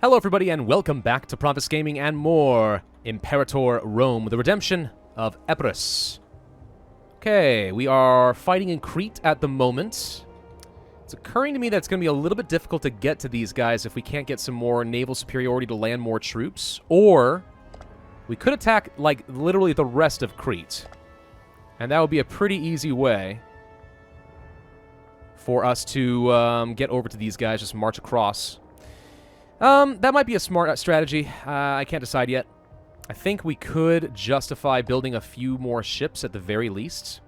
Hello everybody and welcome back to Pravus Gaming and more Imperator Rome, the redemption of Epirus. Okay, we are fighting in Crete at the moment. It's occurring to me that it's going to be a little bit difficult to get to these guys if we can't get some more naval superiority to land more troops. Or we could attack, like, literally the rest of Crete. And that would be a pretty easy way for us to get over to these guys, just march across. That might be a smart strategy. I can't decide yet. I think we could justify building a few more ships at the very least.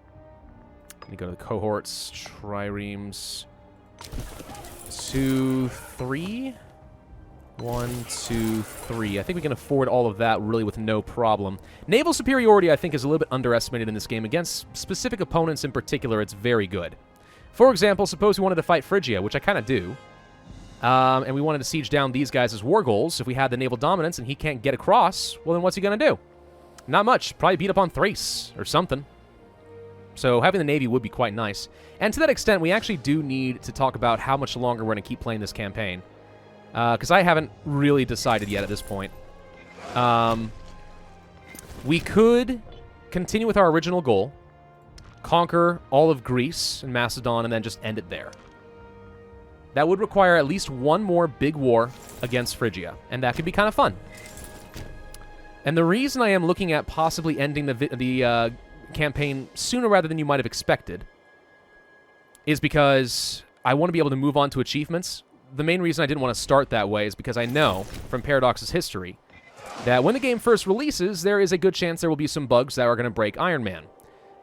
Let me go to the cohorts, triremes. 2, 3. 1, 2, 3. I think we can afford all of that really with no problem. Naval superiority, I think, is a little bit underestimated in this game. Against specific opponents in particular, it's very good. For example, suppose we wanted to fight Phrygia, which I kind of do. And we wanted to siege down these guys as war goals. If we had the naval dominance and he can't get across, well, then what's he going to do? Not much. Probably beat up on Thrace or something. So having the navy would be quite nice. And to that extent, we actually do need to talk about how much longer we're going to keep playing this campaign. Because I haven't really decided yet at this point. We could continue with our original goal. Conquer all of Greece and Macedon and then just end it there. That would require at least one more big war against Phrygia, and that could be kind of fun. And the reason I am looking at possibly ending the campaign sooner rather than you might have expected is because I want to be able to move on to achievements. The main reason I didn't want to start that way is because I know from Paradox's history that when the game first releases, there is a good chance there will be some bugs that are going to break Iron Man.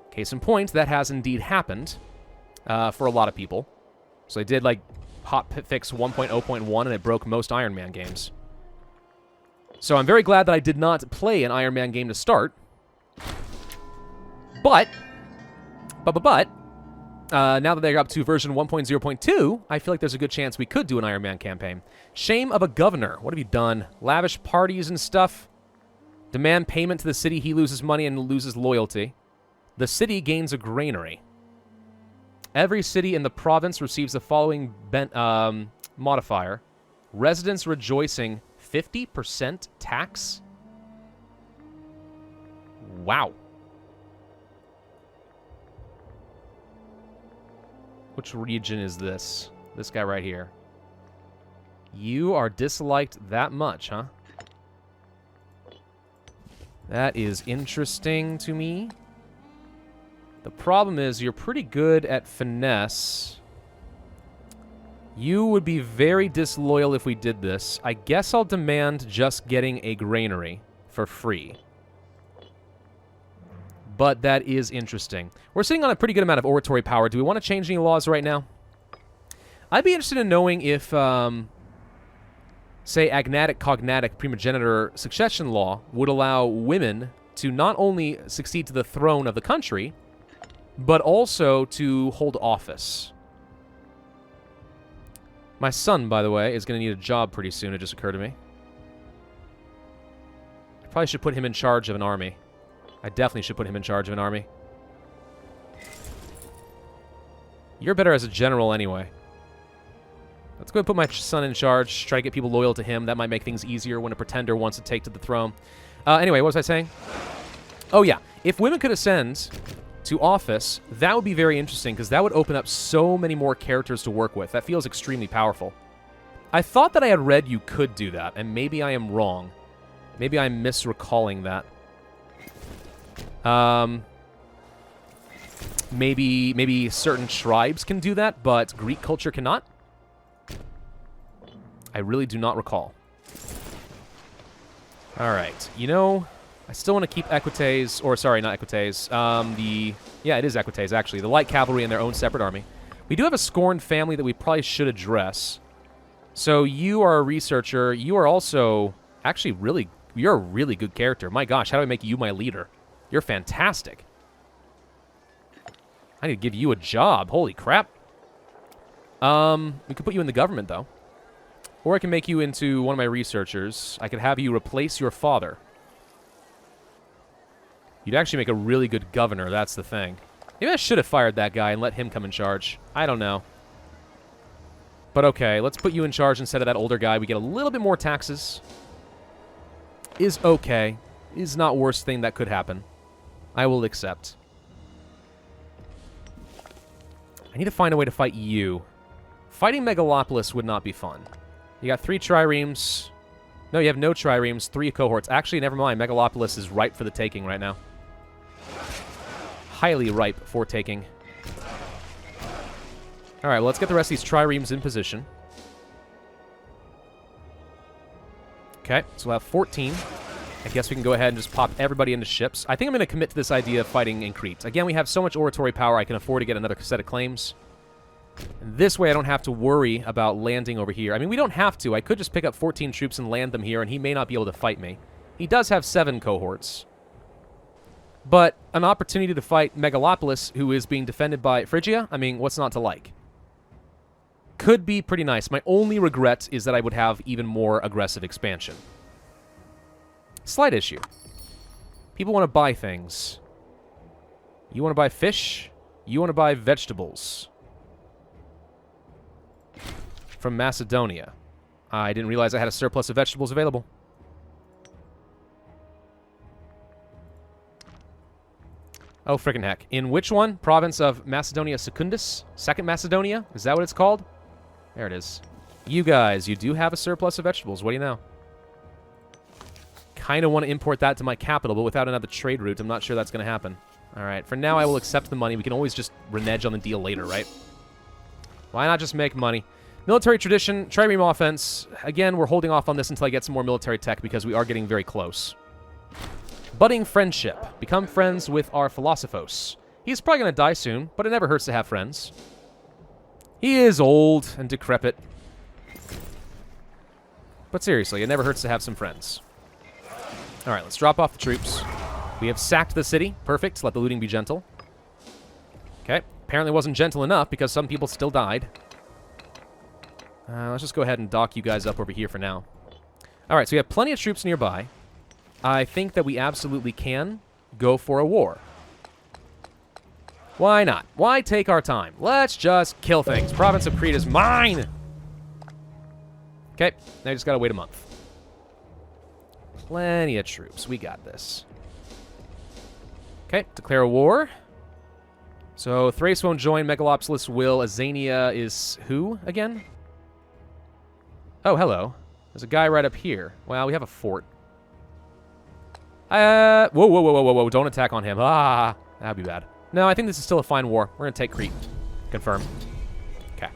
Case in point, that has indeed happened for a lot of people. So they did, like, hotfix 1.0.1, and it broke most Iron Man games. So I'm very glad that I did not play an Iron Man game to start. But, now that they're up to version 1.0.2, I feel like there's a good chance we could do an Iron Man campaign. Shame of a governor. What have you done? Lavish parties and stuff. Demand payment to the city. He loses money and loses loyalty. The city gains a granary. Every city in the province receives the following modifier. Residents rejoicing 50% tax? Wow. Which region is this? This guy right here. You are disliked that much, huh? That is interesting to me. The problem is you're pretty good at finesse. You would be very disloyal if we did this. I guess I'll demand just getting a granary for free. But that is interesting. We're sitting on a pretty good amount of oratory power. Do we want to change any laws right now? I'd be interested in knowing if, say, agnatic, cognatic, primogenitor succession law would allow women to not only succeed to the throne of the country, but also to hold office. My son, by the way, is going to need a job pretty soon, it just occurred to me. I probably should put him in charge of an army. I definitely should put him in charge of an army. You're better as a general anyway. Let's go and put my son in charge, try to get people loyal to him. That might make things easier when a pretender wants to take to the throne. Anyway, what was I saying? Oh, yeah. If women could ascend to office, that would be very interesting because that would open up so many more characters to work with. That feels extremely powerful. I thought that I had read you could do that, and maybe I am wrong. Maybe I'm misrecalling that. Maybe certain tribes can do that, but Greek culture cannot? I really do not recall. Alright, you know, I still want to keep Equites, or sorry, not Equites, yeah, it is Equites, actually. The light cavalry in their own separate army. We do have a scorned family that we probably should address. So you are a researcher. You are also actually you're a really good character. My gosh, how do I make you my leader? You're fantastic. I need to give you a job. Holy crap. We could put you in the government, though. Or I can make you into one of my researchers. I could have you replace your father. You'd actually make a really good governor, that's the thing. Maybe I should have fired that guy and let him come in charge. I don't know. But okay, let's put you in charge instead of that older guy. We get a little bit more taxes. Is okay. Is not worst thing that could happen. I will accept. I need to find a way to fight you. Fighting Megalopolis would not be fun. You got 3 triremes. No, you have no triremes, 3 cohorts. Actually, never mind. Megalopolis is ripe for the taking right now. Highly ripe for taking. All right, well, let's get the rest of these triremes in position. Okay, so we'll have 14. I guess we can go ahead and just pop everybody into ships. I think I'm going to commit to this idea of fighting in Crete. Again, we have so much oratory power, I can afford to get another set of claims. And this way, I don't have to worry about landing over here. I mean, we don't have to. I could just pick up 14 troops and land them here, and he may not be able to fight me. He does have 7 cohorts. But an opportunity to fight Megalopolis, who is being defended by Phrygia, I mean, what's not to like? Could be pretty nice. My only regret is that I would have even more aggressive expansion. Slight issue. People want to buy things. You want to buy fish? You want to buy vegetables. From Macedonia. I didn't realize I had a surplus of vegetables available. Oh, frickin' heck. In which one? Province of Macedonia Secundus? Second Macedonia? Is that what it's called? There it is. You guys, you do have a surplus of vegetables. What do you know? Kind of want to import that to my capital, but without another trade route, I'm not sure that's going to happen. All right, for now, I will accept the money. We can always just renege on the deal later, right? Why not just make money? Military tradition, trireme offense. Again, we're holding off on this until I get some more military tech because we are getting very close. Budding friendship. Become friends with our Philosophos. He's probably going to die soon, but it never hurts to have friends. He is old and decrepit. But seriously, it never hurts to have some friends. All right, let's drop off the troops. We have sacked the city. Perfect. Let the looting be gentle. Okay. Apparently it wasn't gentle enough because some people still died. Let's just go ahead and dock you guys up over here for now. All right, so we have plenty of troops nearby. I think that we absolutely can go for a war. Why not? Why take our time? Let's just kill things. Province of Crete is mine! Okay, now I just gotta wait a month. Plenty of troops. We got this. Okay, declare a war. So Thrace won't join. Megalopolis will. Azania is who again? Oh, hello. There's a guy right up here. Well, we have a fort. Whoa, whoa, whoa, whoa, whoa, whoa. Don't attack on him. Ah, that'd be bad. No, I think this is still a fine war. We're going to take Crete. Confirm. Okay.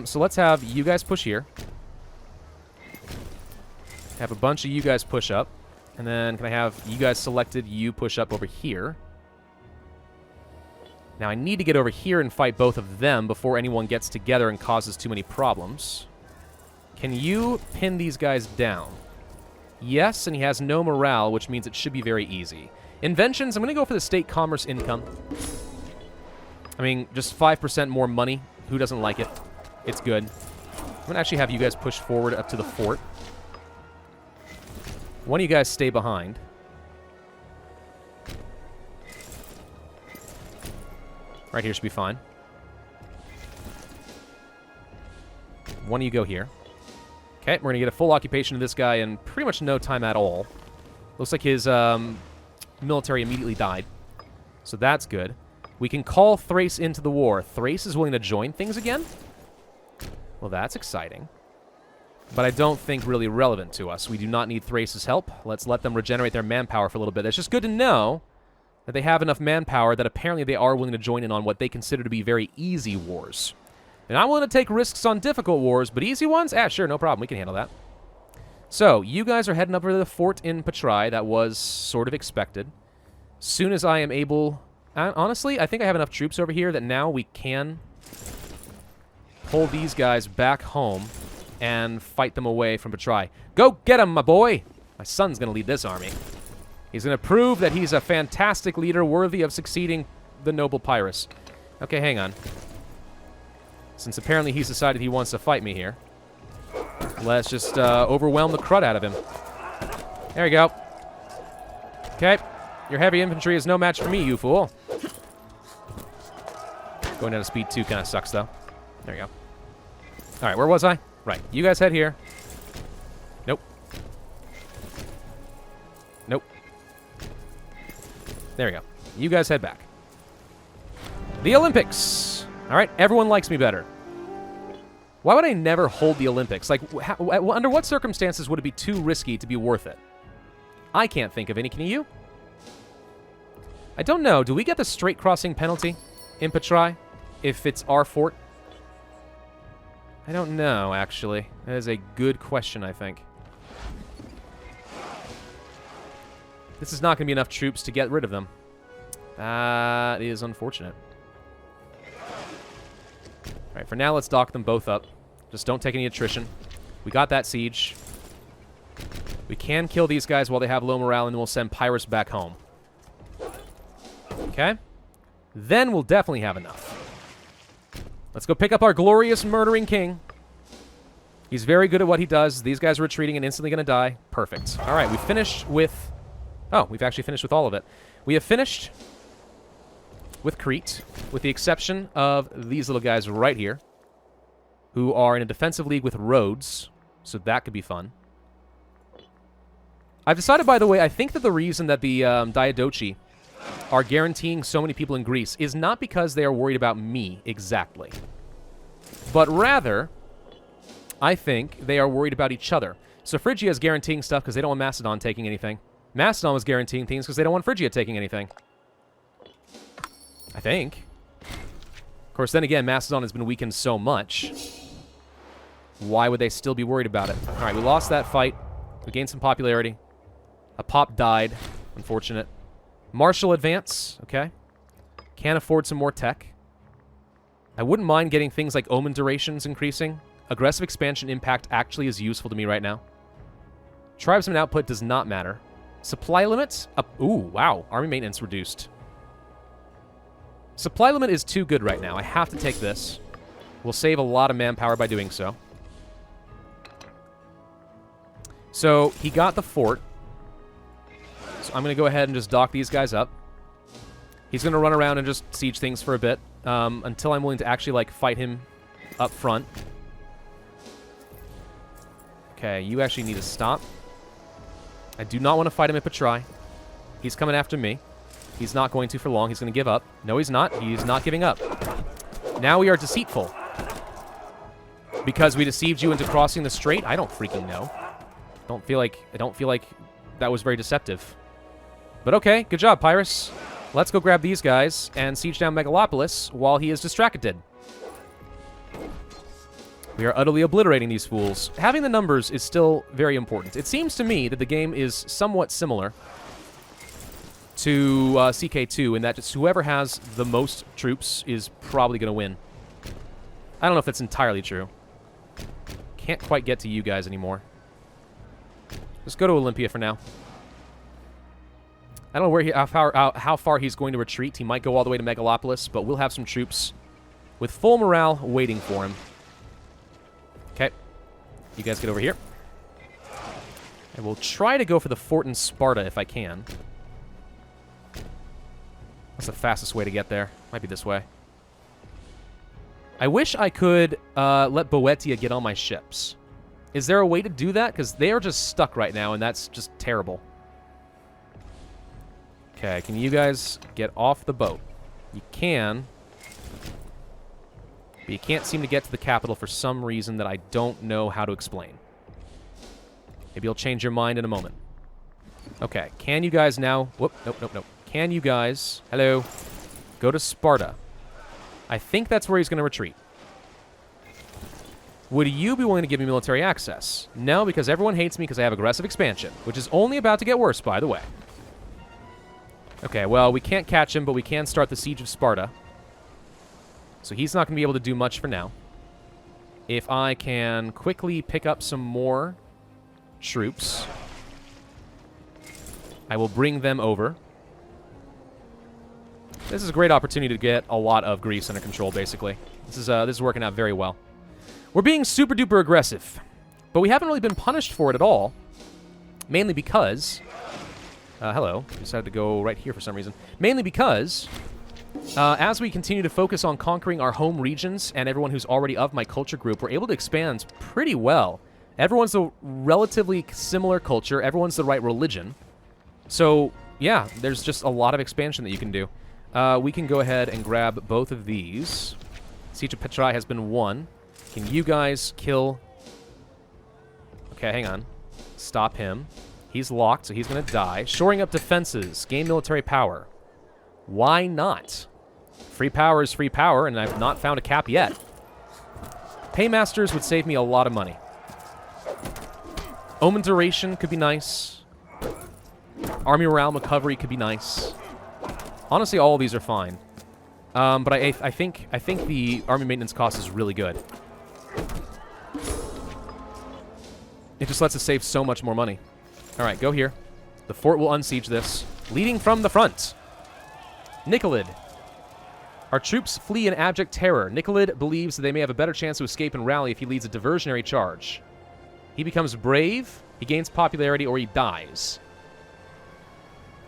So let's have you guys push here. Have a bunch of you guys push up. And then can I have you guys selected, you push up over here. Now I need to get over here and fight both of them before anyone gets together and causes too many problems. Can you pin these guys down? Yes, and he has no morale, which means it should be very easy. Inventions, I'm going to go for the state commerce income. I mean, just 5% more money. Who doesn't like it? It's good. I'm going to actually have you guys push forward up to the fort. One of you guys stay behind. Right here should be fine. One of you go here. Okay, we're going to get a full occupation of this guy in pretty much no time at all. Looks like his military immediately died. So that's good. We can call Thrace into the war. Thrace is willing to join things again? Well, that's exciting. But I don't think really relevant to us. We do not need Thrace's help. Let's let them regenerate their manpower for a little bit. It's just good to know that they have enough manpower that apparently they are willing to join in on what they consider to be very easy wars. And I'm willing to take risks on difficult wars, but easy ones? Sure, no problem. We can handle that. So, you guys are heading up to the fort in Petra. That was sort of expected. Soon as I am able... honestly, I think I have enough troops over here that now we can pull these guys back home and fight them away from Petra. Go get him, my boy! My son's going to lead this army. He's going to prove that he's a fantastic leader worthy of succeeding the noble Pyrrhus. Okay, hang on. Since apparently he's decided he wants to fight me here, let's just overwhelm the crud out of him. There we go. Okay. Your heavy infantry is no match for me, you fool. Going down to speed 2 kind of sucks, though. There you go. All right, where was I? Right. You guys head here. Nope. Nope. There we go. You guys head back. The Olympics. All right, everyone likes me better. Why would I never hold the Olympics? Like, under what circumstances would it be too risky to be worth it? I can't think of any. Can you? I don't know. Do we get the straight crossing penalty in Petra if it's our fort? I don't know, actually. That is a good question, I think. This is not going to be enough troops to get rid of them. That is unfortunate. All right, for now, let's dock them both up. Just don't take any attrition. We got that siege. We can kill these guys while they have low morale, and then we'll send Pyrrhus back home. Okay? Then we'll definitely have enough. Let's go pick up our glorious murdering king. He's very good at what he does. These guys are retreating and instantly going to die. Perfect. All right, we finished with... Oh, we've actually finished with all of it. We have finished with Crete, with the exception of these little guys right here, who are in a defensive league with Rhodes, so that could be fun. I've decided, by the way, I think that the reason that the Diadochi are guaranteeing so many people in Greece is not because they are worried about me exactly, but rather, I think they are worried about each other. So Phrygia is guaranteeing stuff because they don't want Macedon taking anything. Macedon was guaranteeing things because they don't want Phrygia taking anything. I think. Of course, then again, Macedon has been weakened so much. Why would they still be worried about it? All right, we lost that fight. We gained some popularity. A pop died. Unfortunate. Martial advance. Okay. Can't afford some more tech. I wouldn't mind getting things like omen durations increasing. Aggressive expansion impact actually is useful to me right now. Tribesman output does not matter. Supply limits? Ooh, wow. Army maintenance reduced. Supply limit is too good right now. I have to take this. We'll save a lot of manpower by doing so. So, he got the fort. So I'm going to go ahead and just dock these guys up. He's going to run around and just siege things for a bit. Until I'm willing to actually, like, fight him up front. Okay, you actually need to stop. I do not want to fight him at Petra. He's coming after me. He's not going to for long. He's going to give up. No, he's not. He's not giving up. Now we are deceitful. Because we deceived you into crossing the strait? I don't freaking know. I don't feel like that was very deceptive. But okay, good job, Pyrrhus. Let's go grab these guys and siege down Megalopolis while he is distracted. We are utterly obliterating these fools. Having the numbers is still very important. It seems to me that the game is somewhat similar to CK2 in that just whoever has the most troops is probably going to win. I don't know if that's entirely true. Can't quite get to you guys anymore. Let's go to Olympia for now. I don't know where how far he's going to retreat. He might go all the way to Megalopolis, but we'll have some troops with full morale waiting for him. Okay. You guys get over here. And we'll try to go for the fort in Sparta if I can. That's the fastest way to get there. Might be this way. I wish I could let Boeotia get on my ships. Is there a way to do that? Because they are just stuck right now, and that's just terrible. Okay, can you guys get off the boat? You can. But you can't seem to get to the capital for some reason that I don't know how to explain. Maybe you'll change your mind in a moment. Okay, can you guys now... Whoop, nope, nope, nope. Can you guys... Hello. Go to Sparta. I think that's where he's going to retreat. Would you be willing to give me military access? No, because everyone hates me because I have aggressive expansion, which is only about to get worse, by the way. Okay, well, we can't catch him, but we can start the Siege of Sparta. So he's not going to be able to do much for now. If I can quickly pick up some more troops, I will bring them over. This is a great opportunity to get a lot of Greece under control, basically. This is working out very well. We're being super duper aggressive, but we haven't really been punished for it at all. Mainly because... hello. Decided to go right here for some reason. Mainly because As we continue to focus on conquering our home regions and everyone who's already of my culture group, we're able to expand pretty well. Everyone's a relatively similar culture. Everyone's the right religion. So, yeah, there's just a lot of expansion that you can do. We can go ahead and grab both of these. Siege of Petra has been won. Can you guys kill... Okay, hang on. Stop him. He's locked, so he's going to die. Shoring up defenses. Gain military power. Why not? Free power is free power, and I've not found a cap yet. Paymasters would save me a lot of money. Omen duration could be nice. Army morale recovery could be nice. Honestly, all of these are fine. But I think the army maintenance cost is really good. It just lets us save so much more money. All right, go here. The fort will unsiege this. Leading from the front. Nicolid. Our troops flee in abject terror. Nicolid believes that they may have a better chance to escape and rally if he leads a diversionary charge. He becomes brave, he gains popularity, or he dies.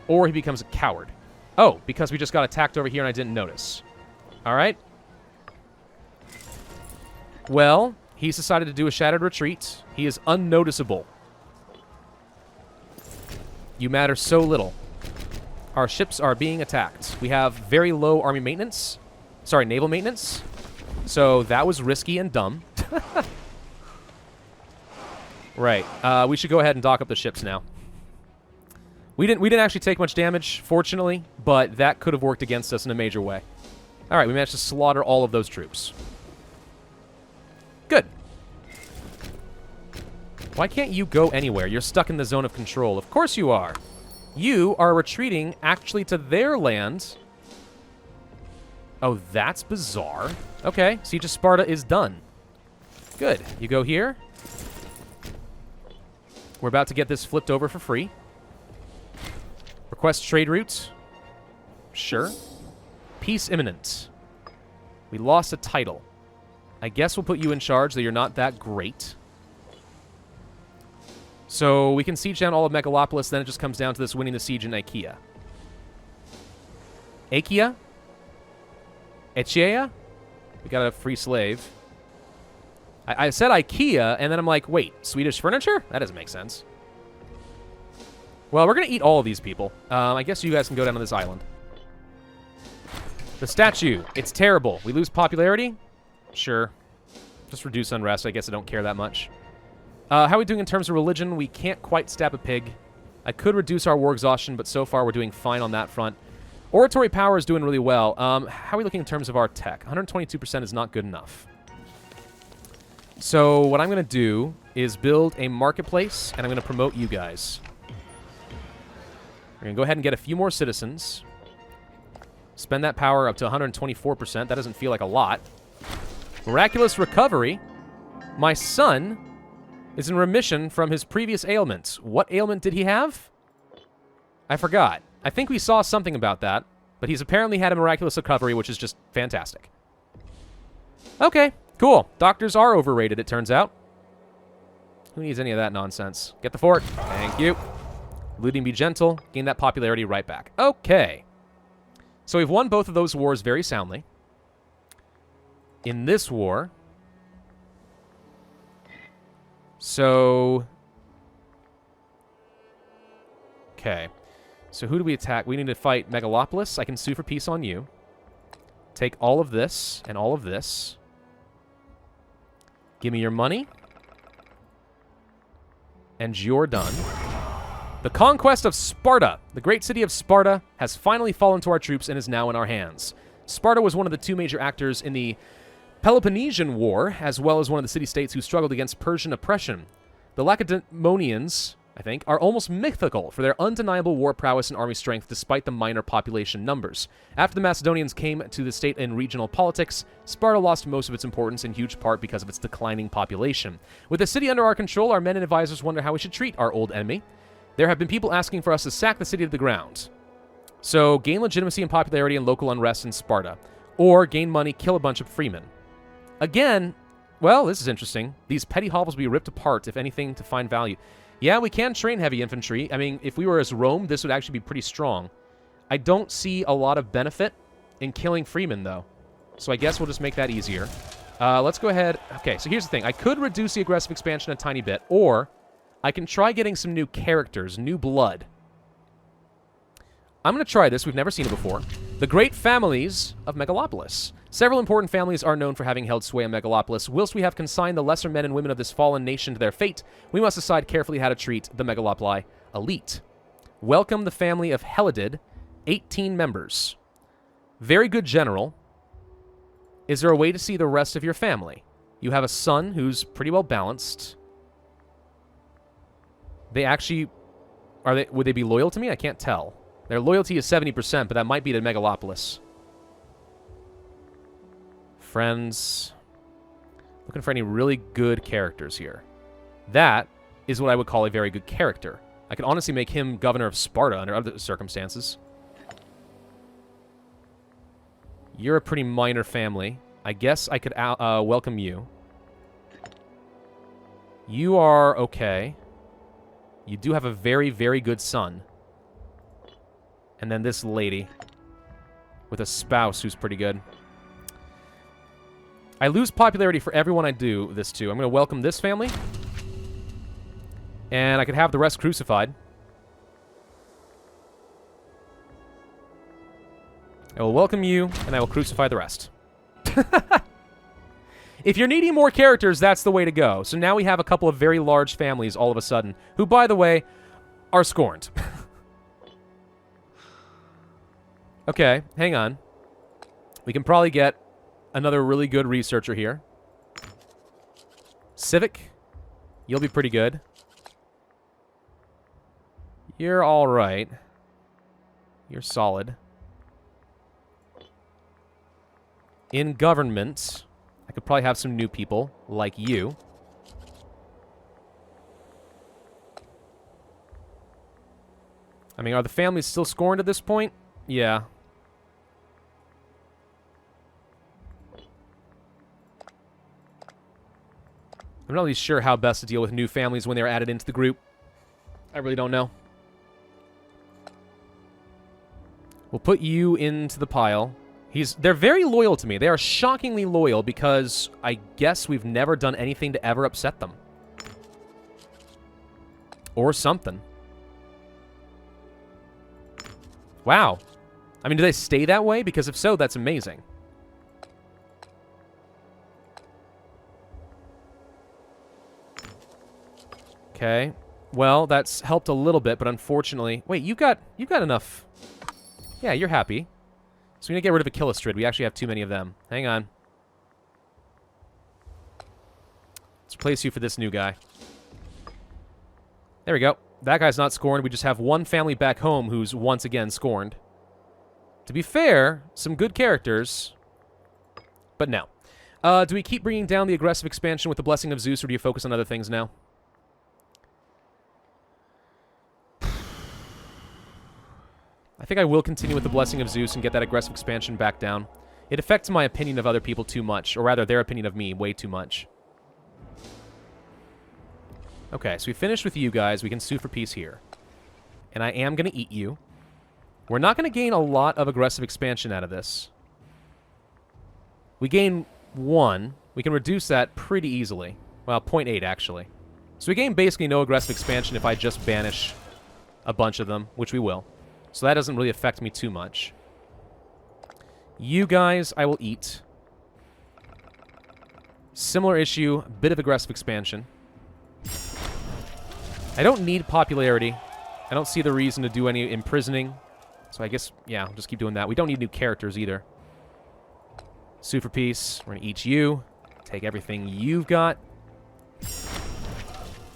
Or he becomes a coward. Oh, because we just got attacked over here and I didn't notice. All right. Well, he's decided to do a shattered retreat. He is unnoticeable. You matter so little. Our ships are being attacked. We have very low army maintenance. Sorry, naval maintenance. So that was risky and dumb. Right. We should go ahead and dock up the ships now. We didn't actually take much damage, fortunately, but that could have worked against us in a major way. All right, we managed to slaughter all of those troops. Good. Why can't you go anywhere? You're stuck in the zone of control. Of course you are. You are retreating actually to their land. Oh, that's bizarre. Okay, Siege of Sparta is done. Good. You go here. We're about to get this flipped over for free. Request trade route. Sure. Peace imminent. We lost a title. I guess we'll put you in charge, though you're not that great. So we can siege down all of Megalopolis, then it just comes down to this winning the siege in Achaia. Achaia? Achaia? We got a free slave. I said IKEA, and then I'm like, wait, Swedish furniture? That doesn't make sense. Well, we're going to eat all of these people. I guess you guys can go down to this island. The statue. It's terrible. We lose popularity? Sure. Just reduce unrest. I guess I don't care that much. How are we doing in terms of religion? We can't quite stab a pig. I could reduce our war exhaustion, but so far we're doing fine on that front. Oratory power is doing really well. How are we looking in terms of our tech? 122% is not good enough. So what I'm going to do is build a marketplace, and I'm going to promote you guys. We're going to go ahead and get a few more citizens. Spend that power up to 124%. That doesn't feel like a lot. Miraculous Recovery. My son is in remission from his previous ailment. What ailment did he have? I forgot. I think we saw something about that, but he's apparently had a miraculous recovery, which is just fantastic. Okay, cool. Doctors are overrated, it turns out. Who needs any of that nonsense? Get the fort. Thank you. Looting be gentle. Gain that popularity right back. Okay. So we've won both of those wars very soundly. In this war... So... Okay. So who do we attack? We need to fight Megalopolis. I can sue for peace on you. Take all of this and all of this. Give me your money. And you're done. The Conquest of Sparta. The great city of Sparta has finally fallen to our troops and is now in our hands. Sparta was one of the two major actors in the Peloponnesian War, as well as one of the city-states who struggled against Persian oppression. The Lacedaemonians, I think, are almost mythical for their undeniable war prowess and army strength despite the minor population numbers. After the Macedonians came to the state in regional politics, Sparta lost most of its importance in huge part because of its declining population. With the city under our control, our men and advisors wonder how we should treat our old enemy. There have been people asking for us to sack the city to the ground. So, gain legitimacy and popularity and local unrest in Sparta. Or, gain money, kill a bunch of freemen. Again, well, this is interesting. These petty hovels will be ripped apart, if anything, to find value. Yeah, we can train heavy infantry. I mean, if we were as Rome, this would actually be pretty strong. I don't see a lot of benefit in killing freemen, though. So I guess we'll just make that easier. Let's go ahead. Okay, so here's the thing. I could reduce the aggressive expansion a tiny bit, or I can try getting some new characters, new blood. I'm going to try this. We've never seen it before. The Great Families of Megalopolis. Several important families are known for having held sway on Megalopolis. Whilst we have consigned the lesser men and women of this fallen nation to their fate, we must decide carefully how to treat the Megalopoli elite. Welcome the family of Helidid, 18 members. Very good general. Is there a way to see the rest of your family? You have a son who's pretty well balanced. They actually... would they be loyal to me? I can't tell. Their loyalty is 70%, but that might be to Megalopolis. Friends. Looking for any really good characters here. That is what I would call a very good character. I could honestly make him governor of Sparta under other circumstances. You're a pretty minor family. I guess I could welcome you. You are okay. You do have a very, very good son. And then this lady with a spouse who's pretty good. I lose popularity for everyone I do this to. I'm going to welcome this family. And I could have the rest crucified. I will welcome you, and I will crucify the rest. If you're needing more characters, that's the way to go. So now we have a couple of very large families all of a sudden, who, by the way, are scorned. Okay, hang on. We can probably get another really good researcher here. Civic, you'll be pretty good. You're all right. You're solid. In government, I could probably have some new people like you. I mean, are the families still scorned at this point? Yeah. I'm not really sure how best to deal with new families when they're added into the group. I really don't know. We'll put you into the pile. They're very loyal to me. They are shockingly loyal because I guess we've never done anything to ever upset them. Or something. Wow. I mean, do they stay that way? Because if so, that's amazing. Okay. Well, that's helped a little bit, but unfortunately... Wait, you've got enough... Yeah, you're happy. So we're going to get rid of Achillestrid. We actually have too many of them. Hang on. Let's replace you for this new guy. There we go. That guy's not scorned. We just have one family back home who's once again scorned. To be fair, some good characters, but no. Do we keep bringing down the aggressive expansion with the Blessing of Zeus, or do you focus on other things now? I think I will continue with the Blessing of Zeus and get that aggressive expansion back down. It affects my opinion of other people too much, or rather their opinion of me way too much. Okay, so we finished with you guys. We can sue for peace here. And I am going to eat you. We're not going to gain a lot of aggressive expansion out of this. We gain 1. We can reduce that pretty easily. Well, 0.8 actually. So we gain basically no aggressive expansion if I just banish a bunch of them, which we will. So that doesn't really affect me too much. You guys, I will eat. Similar issue, bit of aggressive expansion. I don't need popularity. I don't see the reason to do any imprisoning. So I guess, yeah, I'll just keep doing that. We don't need new characters either. Sue for peace. We're going to eat you. Take everything you've got.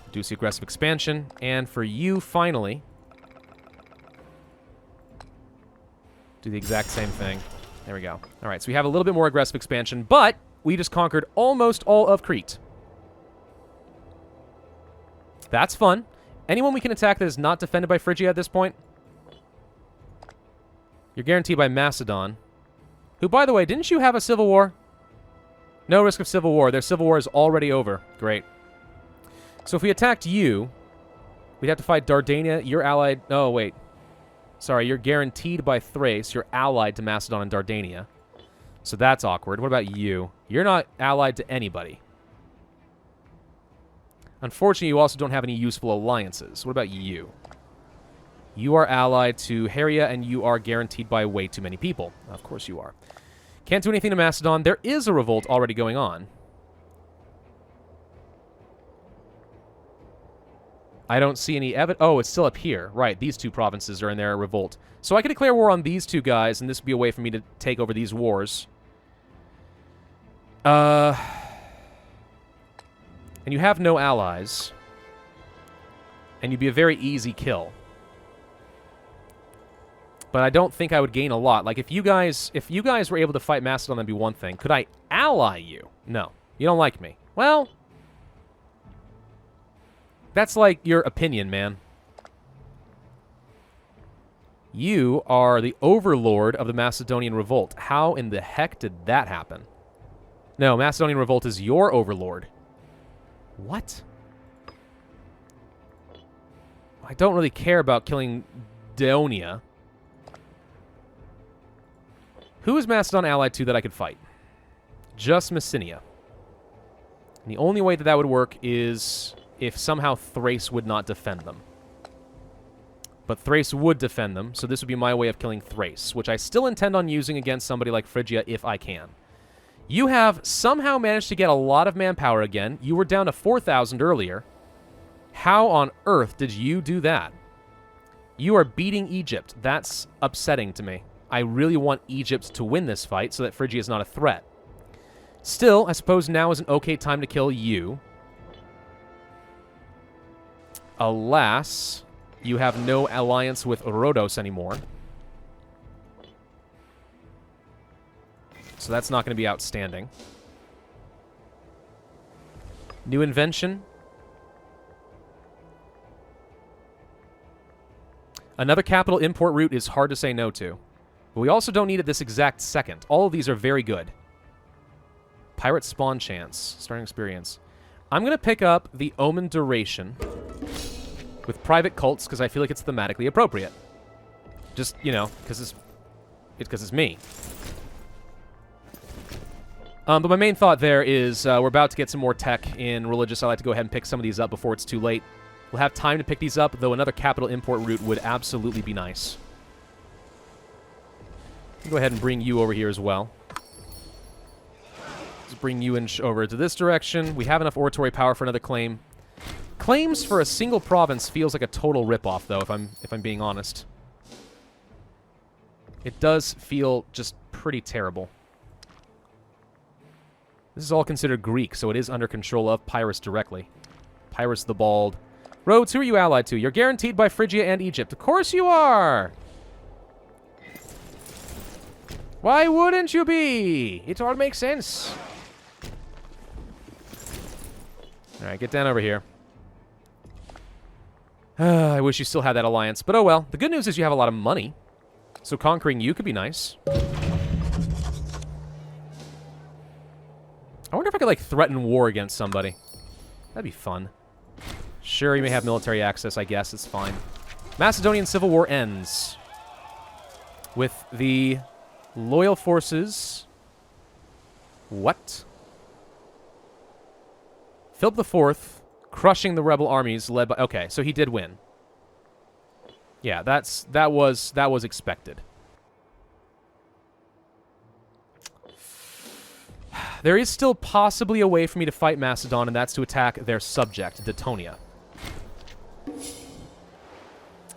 Reduce the aggressive expansion. And for you, finally, do the exact same thing. There we go. All right, so we have a little bit more aggressive expansion, but we just conquered almost all of Crete. That's fun. Anyone we can attack that is not defended by Phrygia at this point? You're guaranteed by Macedon. Who, by the way, didn't you have a civil war? No risk of civil war. Their civil war is already over. Great. So if we attacked you, we'd have to fight Dardania, your allied... Oh, wait. Sorry, you're guaranteed by Thrace. You're allied to Macedon and Dardania. So that's awkward. What about you? You're not allied to anybody. Unfortunately, you also don't have any useful alliances. What about you? You are allied to Heria, and you are guaranteed by way too many people. Of course you are. Can't do anything to Macedon. There is a revolt already going on. I don't see any evidence. Oh, it's still up here. Right, these two provinces are in their revolt. So I could declare war on these two guys, and this would be a way for me to take over these wars. And you have no allies. And you'd be a very easy kill. But I don't think I would gain a lot. Like, if you guys were able to fight Macedon, that'd be one thing. Could I ally you? No. You don't like me. Well, that's like your opinion, man. You are the overlord of the Macedonian revolt. How in the heck did that happen? No, Macedonian revolt is your overlord. What? I don't really care about killing Daonia. Who is Macedon allied to that I could fight? Just Messenia. And the only way that that would work is if somehow Thrace would not defend them. But Thrace would defend them, so this would be my way of killing Thrace, which I still intend on using against somebody like Phrygia if I can. You have somehow managed to get a lot of manpower again. You were down to 4,000 earlier. How on earth did you do that? You are beating Egypt. That's upsetting to me. I really want Egypt to win this fight so that Phrygia is not a threat. Still, I suppose now is an okay time to kill you. Alas, you have no alliance with Rhodos anymore. So that's not going to be outstanding. New invention. Another capital import route is hard to say no to. But we also don't need it this exact second. All of these are very good. Pirate spawn chance. Starting experience. I'm going to pick up the Omen duration with private cults because I feel like it's thematically appropriate. Just, you know, because it's me. But my main thought there is we're about to get some more tech in religious. I like to go ahead and pick some of these up before it's too late. We'll have time to pick these up, though another capital import route would absolutely be nice. Go ahead and bring you over here as well. Let's bring you over to this direction. We have enough oratory power for another claim. Claims for a single province feels like a total ripoff, though, if I'm being honest. It does feel just pretty terrible. This is all considered Greek, so it is under control of Pyrrhus directly. Pyrrhus the Bald. Rhodes, who are you allied to? You're guaranteed by Phrygia and Egypt. Of course you are! Why wouldn't you be? It all makes sense. Alright, get down over here. I wish you still had that alliance, but oh well. The good news is you have a lot of money. So conquering you could be nice. I wonder if I could, like, threaten war against somebody. That'd be fun. Sure, you may have military access, I guess. It's fine. Macedonian Civil War ends with the loyal forces. What? Philip IV crushing the rebel armies led by... Okay, so he did win. Yeah, that was expected. There is still possibly a way for me to fight Macedon, and that's to attack their subject, Datonia.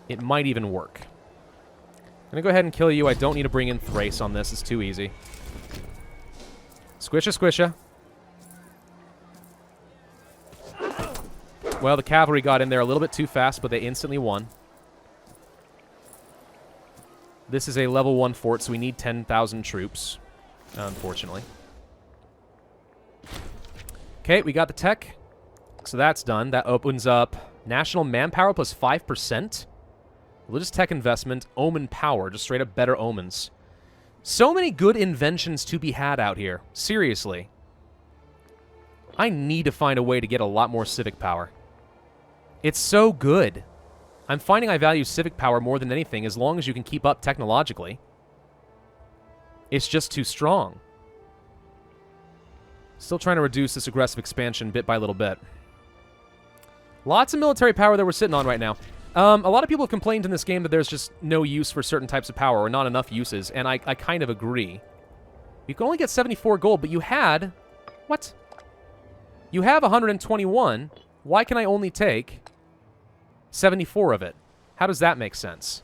It might even work. I'm gonna go ahead and kill you. I don't need to bring in Thrace on this. It's too easy. Squisha, squisha. Well, the cavalry got in there a little bit too fast, but they instantly won. This is a level 1 fort, so we need 10,000 troops, unfortunately. Okay, we got the tech. So that's done. That opens up national manpower plus 5%. Religious tech investment, omen power, just straight up better omens. So many good inventions to be had out here. Seriously. I need to find a way to get a lot more civic power. It's so good. I'm finding I value civic power more than anything as long as you can keep up technologically. It's just too strong. Still trying to reduce this aggressive expansion bit by little bit. Lots of military power that we're sitting on right now. A lot of people have complained in this game that there's just no use for certain types of power, or not enough uses, and I kind of agree. You can only get 74 gold, but you had... What? You have 121. Why can I only take 74 of it? How does that make sense?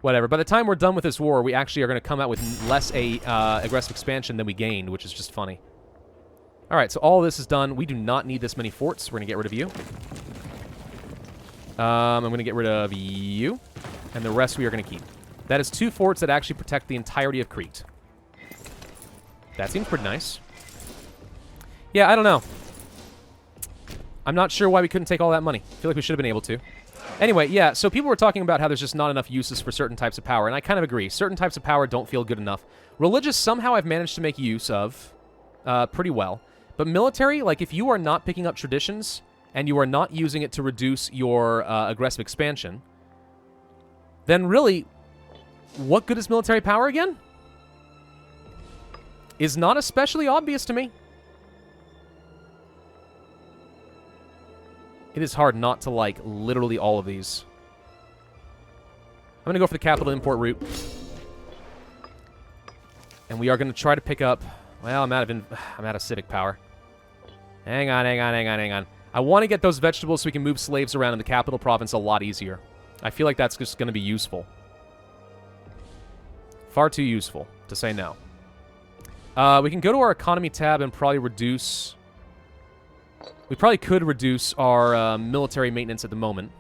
Whatever. By the time we're done with this war, we actually are going to come out with less aggressive expansion than we gained, which is just funny. All right, so all this is done. We do not need this many forts. We're going to get rid of you. I'm going to get rid of you. And the rest we are going to keep. That is 2 forts that actually protect the entirety of Crete. That seems pretty nice. Yeah, I don't know. I'm not sure why we couldn't take all that money. I feel like we should have been able to. Anyway, yeah, so people were talking about how there's just not enough uses for certain types of power, and I kind of agree. Certain types of power don't feel good enough. Religious, somehow I've managed to make use of pretty well. But military, like if you are not picking up traditions, and you are not using it to reduce your aggressive expansion, then really, what good is military power again? Is not especially obvious to me. It is hard not to like literally all of these. I'm going to go for the capital import route. And we are going to try to pick up... Well, I'm out of civic power. Hang on. I want to get those vegetables so we can move slaves around in the capital province a lot easier. I feel like that's just going to be useful. Far too useful to say no. We can go to our economy tab and probably reduce... We probably could reduce our military maintenance at the moment,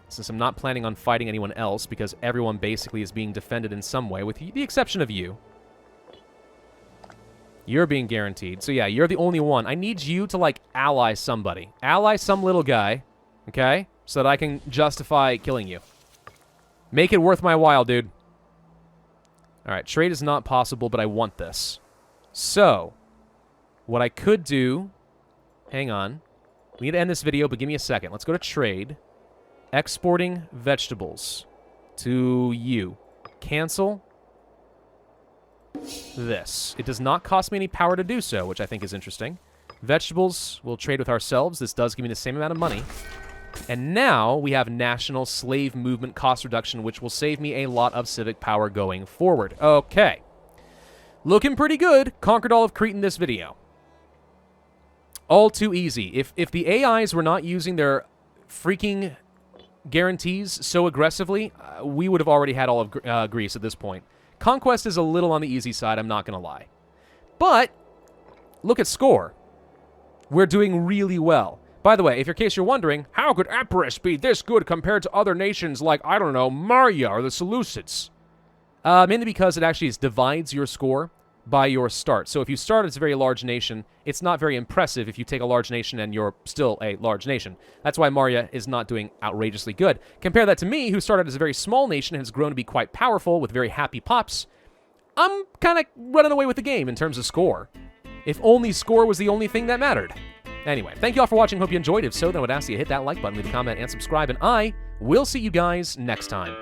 since I'm not planning on fighting anyone else, because everyone basically is being defended in some way, with the exception of you. You're being guaranteed. So yeah, you're the only one. I need you to, like, ally somebody. Ally some little guy, okay? So that I can justify killing you. Make it worth my while, dude. Alright, trade is not possible, but I want this. So, what I could do... Hang on. We need to end this video, but give me a second. Let's go to trade. Exporting vegetables to you. Cancel this. It does not cost me any power to do so, which I think is interesting. Vegetables, we'll trade with ourselves. This does give me the same amount of money. And now we have national slave movement cost reduction, which will save me a lot of civic power going forward. Okay. Looking pretty good. Conquered all of Crete in this video. All too easy. If the AIs were not using their freaking guarantees so aggressively, we would have already had all of Greece at this point. Conquest is a little on the easy side, I'm not going to lie. But, look at score. We're doing really well. By the way, in case you're wondering, how could Epirus be this good compared to other nations like, I don't know, Maria or the Seleucids? Mainly because it actually divides your score by your start. So if you start as a very large nation, it's not very impressive if you take a large nation and you're still a large nation. That's why Maria is not doing outrageously good. Compare that to me, who started as a very small nation and has grown to be quite powerful with very happy pops. I'm kind of running away with the game in terms of score. If only score was the only thing that mattered. Anyway, thank you all for watching. Hope you enjoyed. If so, then I would ask you to hit that like button, leave a comment, and subscribe, and I will see you guys next time.